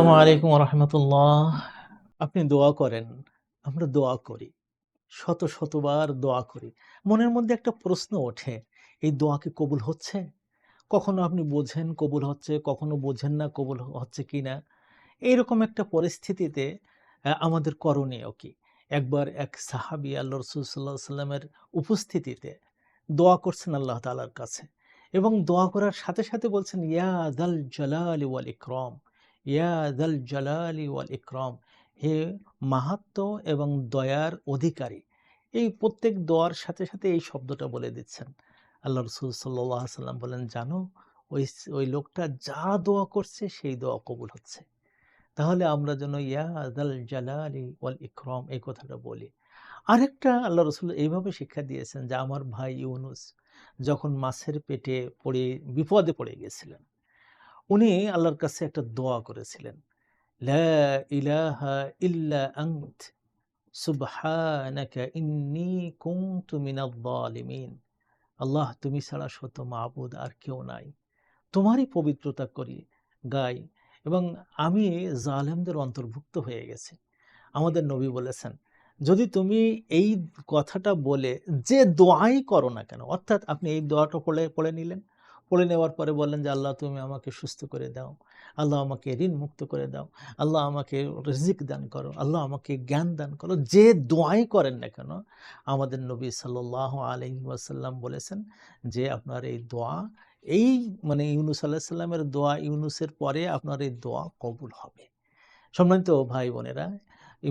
আসসালামু আলাইকুম রহমতুল্লাহ। আপনি দোয়া করেন, আমরা দোয়া করি, শত শতবার দোয়া করি। মনের মধ্যে একটা প্রশ্ন ওঠে, এই দোয়া কি কবুল হচ্ছে? কখনো আপনি বোঝেন কবুল হচ্ছে, কখনো বোঝেন না কবুল হচ্ছে কিনা। এইরকম একটা পরিস্থিতিতে আমাদের করণীয় কি? একবার এক সাহাবী আল্লাহ রাসূল সাল্লাল্লাহু আলাইহি ওয়াসাল্লামের উপস্থিতিতে দোয়া করছেন আল্লাহ তাআলার কাছে এবং দোয়া করার সাথে সাথে বলছেন, ইয়া যাল জালালি ওয়াল ইকরাম, ইয়া যাল জালালি ওয়াল ইকরাম, হে মাহাত্ম্য এবং দয়ার অধিকারী। এই প্রত্যেক দোয়ার সাথে সাথে এই শব্দটা বলে দিচ্ছেন। আল্লাহ রাসূল সাল্লাল্লাহু আলাইহি ওয়াসাল্লাম বলেন, জানো ওই লোকটা যা দোয়া করছে সেই দোয়া কবুল হচ্ছে। তাহলে আমরা যেন ইয়া যাল জালালি ওয়াল ইকরাম এই কথাটা বলি। আরেকটা আল্লাহ রাসূল এইভাবে শিক্ষা দিয়েছেন যে আমার ভাই ইউনুস যখন মাছের পেটে পড়ে বিপদে পড়ে গেছিলেন, উনি আল্লাহর কাছে একটা দোয়া করেছিলেন। লা ইলাহা ইল্লা আনত সুবহানাকা ইন্নী কুনতু মিনাজ জালিমিন। আল্লাহ, তুমি ছাড়া সত্য মাবুদ আর কেউ নাই। তোমারই পবিত্রতা করি, গাই, এবং আমি জালেমদের অন্তর্ভুক্ত হয়ে গেছি। আমাদের নবী বলেছেন, যদি তুমি এই কথাটা বলে যে দোয়াই করো না কেন, অর্থাৎ আপনি এই দোয়াটা পড়ে নিলেন, পড়ে নেওয়ার পরে বললেন যে আল্লাহ তুমি আমাকে সুস্থ করে দাও, আল্লাহ আমাকে ঋণ মুক্ত করে দাও, আল্লাহ আমাকে রিজিক দান করো, আল্লাহ আমাকে জ্ঞান দান করো, যে দোয়াই করেন না কেন, আমাদের নবী সাল্লাল্লাহু আলাইহি ওয়াসাল্লাম বলেছেন যে আপনার এই দোয়া, এই মানে ইউনুস আলাইহিস সালামের দোয়া, ইউনুসের পরে আপনার এই দোয়া কবুল হবে। সম্মানিত ভাই বোনেরা,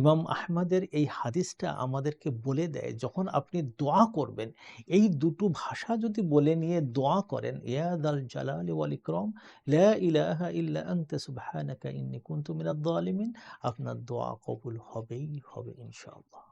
ইমাম আহমদের এই হাদিসটা আমাদেরকে বলে দেয়, যখন আপনি দোয়া করবেন এই দুটো ভাষা যদি বলে নিয়ে দোয়া করেন, ইয়া দাল জালালি ওয়াল ইকরাম, লা ইলাহা ইল্লা আনতা সুবহানাকা ইন্নী কুনতু মিনাজ জালিমিন, আপনার দোয়া কবুল হবেই হবে ইনশাআল্লাহ।